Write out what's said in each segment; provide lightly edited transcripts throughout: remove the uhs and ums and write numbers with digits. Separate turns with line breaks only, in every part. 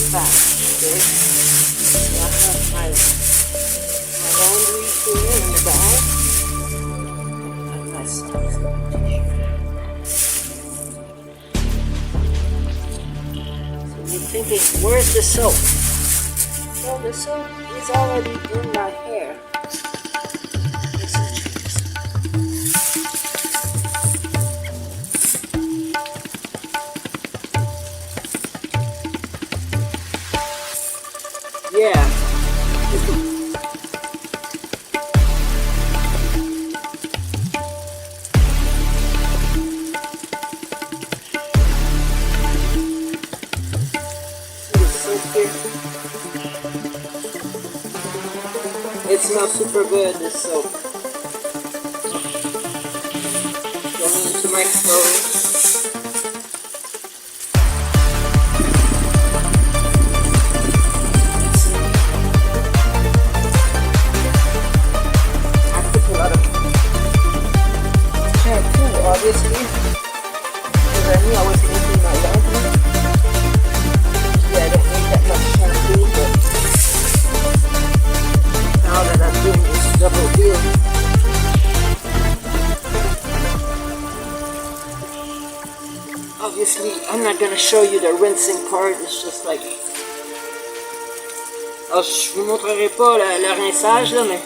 fast. Okay? So I have my laundry here in the bag. And my stuff. So you're thinking, where's the soap? Well, the soap is already in my hair. Yeah. It smells super good, this soap. Going into my clothes. I put a lot of shampoo, obviously, because I knew I was making my laundry. Yeah, I don't need that much shampoo, but now that I'm doing this double deal. Obviously, I'm not going to show you the rinsing part, it's just like... Alors, je vous montrerai pas le rinçage, là, mais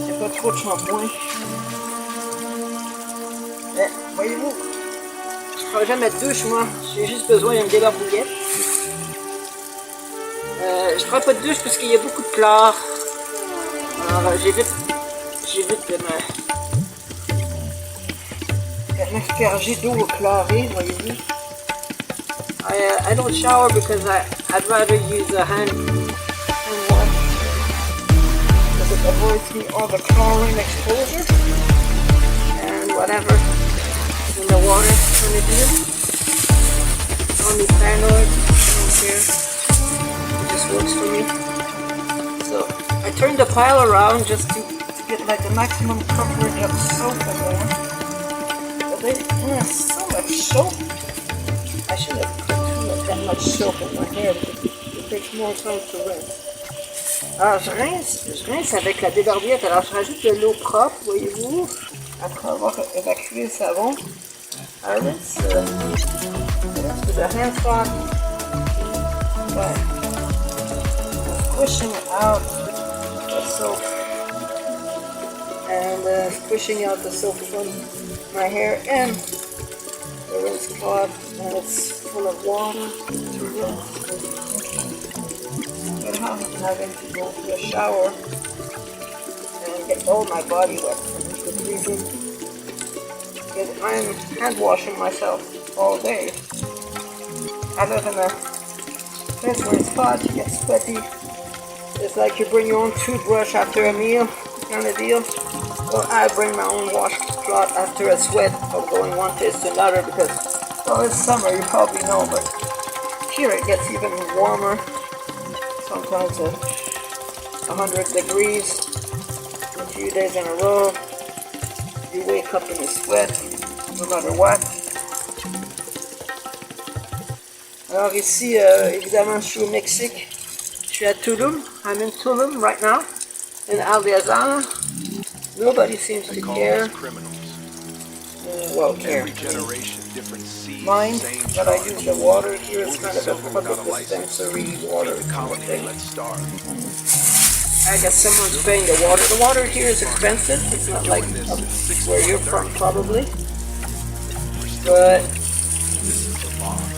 c'est pas trop de shampoing. Mais, voyez-vous, je ne ferai jamais de douche, moi. J'ai juste besoin d'une débarbouillette. Je ne ferai pas de douche parce qu'il y a beaucoup de chlore. Alors, j'évite de m'asperger d'eau chlorée, voyez-vous. I don't shower because I'd rather use a hand wash because it avoids me all the chlorine exposure and whatever in the water is going to do. Only paranoid, I don't care. It just works for me. So I turned the pile around just to get like the maximum coverage of soap in there. But there's so much soap. I should have put that much soap in my hair because it takes more time to rinse. Alors je rince avec la débarbouillette. Alors je rajoute de l'eau propre, voyez-vous, après avoir évacué le savon. I rinse with a handcloth by squishing out the soap and squishing out the soap from my hair and the rinse cloth, and it's full of water to rinse. But I'm having to go to a shower and get all my body wet for good reason. Because I'm hand washing myself all day. I live in a place where it's hot, you get sweaty. It's like you bring your own toothbrush after a meal kind of deal. Well, I bring my own washcloth after a sweat of going one place to another because, well, it's summer, you probably know, but here it gets even warmer. Sometimes 100 degrees a few days in a row. You wake up in a sweat, no matter what. Alors ici, évidemment, je suis au Mexique. Je suis à Tulum. I'm in Tulum right now, in Aldeazana. Nobody seems to care. Well, care. Mind that I use the water here. It's kind of a public dispensary water thing. I guess someone's paying the water. The water here is expensive. It's not like where you're from, probably. But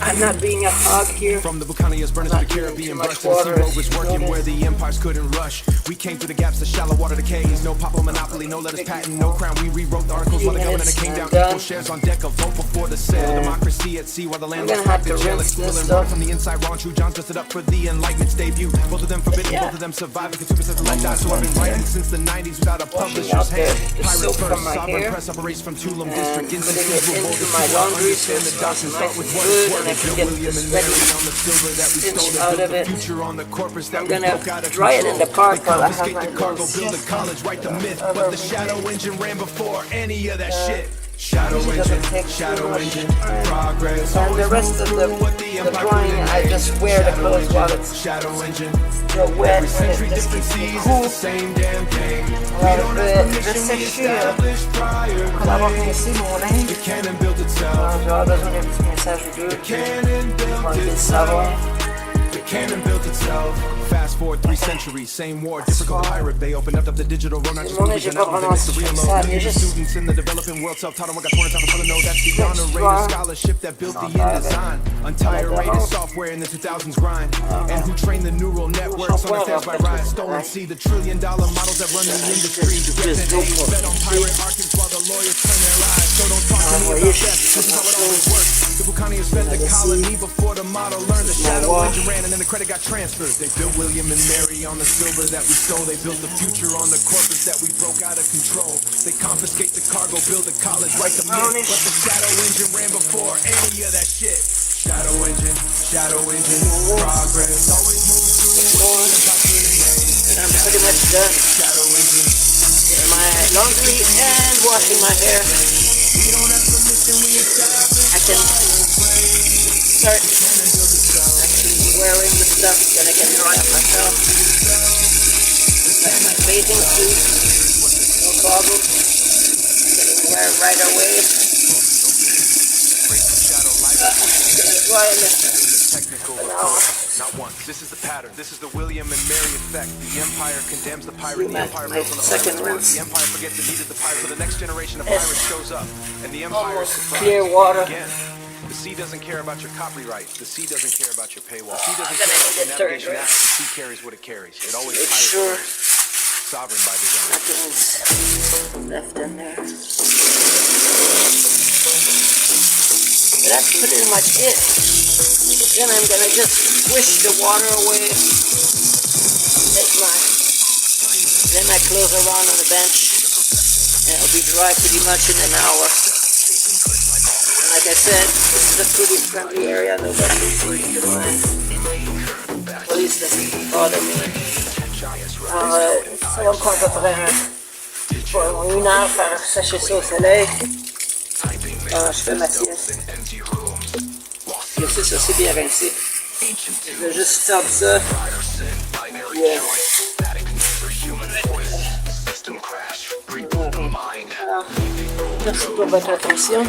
I'm not being a hog here.
From the Buccaneers burning to the Caribbean, burst to the steamrovers working where the empires couldn't rush. We came through the gaps, the shallow water decays. No papa monopoly, no letters patent, no crown. We rewrote the articles while the government came down. Equal shares on deck, a vote before the sale. Democracy at sea while the land was trapped in jail. Exploring wrong from the inside, wrong. True John dressed it up for the Enlightenment's debut. Both of them forbidden, both of them surviving. Consumers have let die, so I've been writing since the 90s without a publisher's hand. Pirates first, sovereign press operates from Tulum district.
Putting it into my laundry so it's nice and good, and I can get the stench out of it. I'm gonna dry it in the park while I have my
college, write the myth, but the shadow engine ran before any of that shit. Shadow
Usually
engine,
doesn't take
shadow
too much
engine,
time.
progress.
And the rest of the drying, I just wear the clothes while it's
Shadow engine.
still wet
Every
and
century
it just
different
keeps me
seasons,
cool.
the same damn thing. We
Alors,
don't
je
have
vais
permission, we
sécher
established prior.
après avoir rincé mon linge.
The cannon built itself.
J'aurai besoin d'un petit message ou deux.
The cannon built
Enlever le
itself.
savon.
The cannon built itself. Fast forward 3 centuries, same war, different color pirate. They opened up the digital road, not just
Mon
movies
j'ai
and
pas
albums. They
vraiment
missed the real
ça,
load.
mais juste
Students in the developing world self-taught, and what got torn out of know that's the honor-rated scholarship that built the InDesign. Untired software in the 2000s grind. And who trained the neural networks on the fans by ride. Stolen see the trillion-dollar models that run the industry. Get the days bet on pirate archives while the lawyers turn their eyes. So don't talk to me about that. This is how it always works. The Buccaneers fed the colony before the model learned the shadow engine ran, and then the credit got transferred. They built William and Mary on the silver that we stole. They built the future on the corpus that we broke out of control. They confiscate the cargo, build a college, write the myth. But the shadow engine ran before any of that shit. Shadow engine, progress. Always move through
And I'm pretty much done.
shadow engine.
With my laundry and washing my hair.
We don't have permission, we established.
I can start actually wearing the stuff that I can dry up myself. Like my bathing suit, no problem. I can wear it right away. Gonna dry it
Technical
an hour.
not once. This is the pattern. This is the William and Mary effect. The empire condemns the pirate. The empire
My
builds on the
second
pirate.
rinse.
The empire forgets the need of the pirate. So the next generation of pirates shows up, and the empire is
Almost
surprised.
clear water.
Again, the sea doesn't care about your copyright. The sea doesn't care about your paywall. The sea doesn't
Then I
care about
need
the Navigation
detergent.
Act. The sea carries what it carries. It always
Make
pirates
sure
first. Sovereign by design.
nothing's left in there. But that's pretty much it. Then I'm gonna just squish the water away. Take lay my clothes around on the bench, and it'll be dry pretty much in an hour. And like I said, this is a pretty friendly area. Nobody seems to mind. Police doesn't bother me. Ça va me prendre à peu près une heure faire sécher ça au soleil. Je fais ma sieste. Le ça c'est bien rincé. Je vais juste faire ça. Yeah. Alors, merci pour votre attention.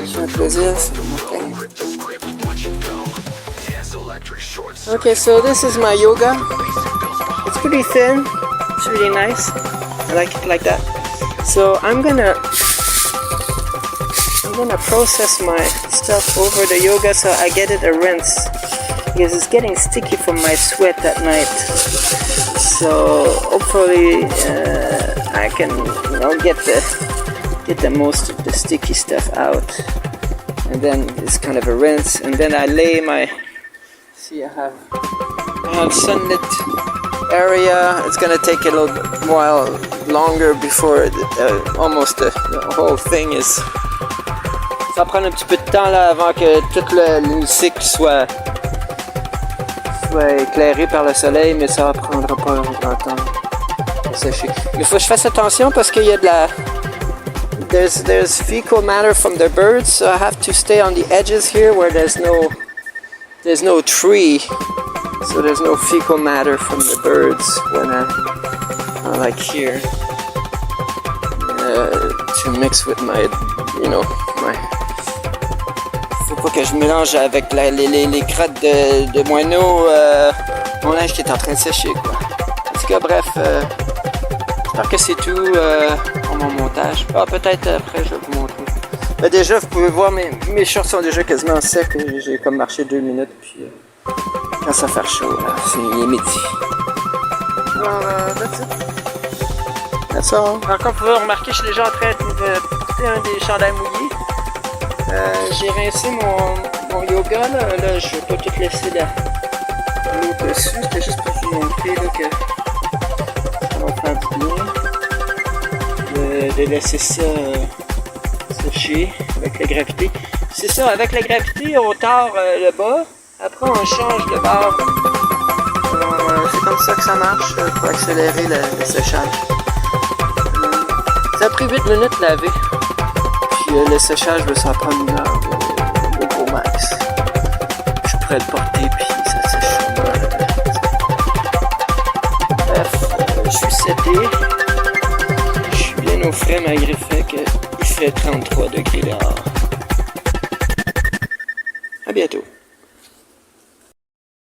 C'est un plaisir. Okay, so this is my yoga. It's pretty thin. It's really nice. I like it like that. So I'm gonna process my stuff over the yoga so I get it a rinse, because it's getting sticky from my sweat at night. So hopefully I can get the most of the sticky stuff out, and then it's kind of a rinse, and then I lay my. See, I have sunlit area. It's gonna take a little bit while longer before almost the whole thing is. Ça va prendre un petit peu de temps là avant que tout le cycle soit éclairé par le soleil, mais ça prendra pas longtemps pour sécher. Il faut que je fasse attention parce qu'il y a de la there's fecal matter from the birds, so I have to stay on the edges here where there's no tree, so there's no fecal matter from the birds when I like here to mix with my faut pas que je mélange avec les crottes de moineaux mon linge qui est en train de sécher quoi. En tout cas bref, j'espère que c'est tout pour mon montage. Peut-être après je vais vous montrer. Mais déjà vous pouvez voir mes shorts sont déjà quasiment secs. J'ai comme marché 2 minutes puis quand ça fait chaud là, il est midi. Alors that's all. Alors comme vous pouvez remarquer, je suis déjà en train de porter un des chandails mouillés. J'ai rincé mon yoga là, je vais pas tout laisser l'eau dessus, c'était juste pour vous montrer là, que ça va faire du bien de laisser ça sécher avec la gravité. C'est ça, avec la gravité on tord le bas, après on change de barre. C'est comme ça que ça marche pour accélérer le séchage. Ça a pris 8 minutes de laver. Puis le séchage, ça prend 1 heure, le gros max. Je pourrais le porter, puis ça sèche. Bref, je suis seté. Je suis bien au frais malgré le fait qu'il fait 33 degrés dehors. À bientôt.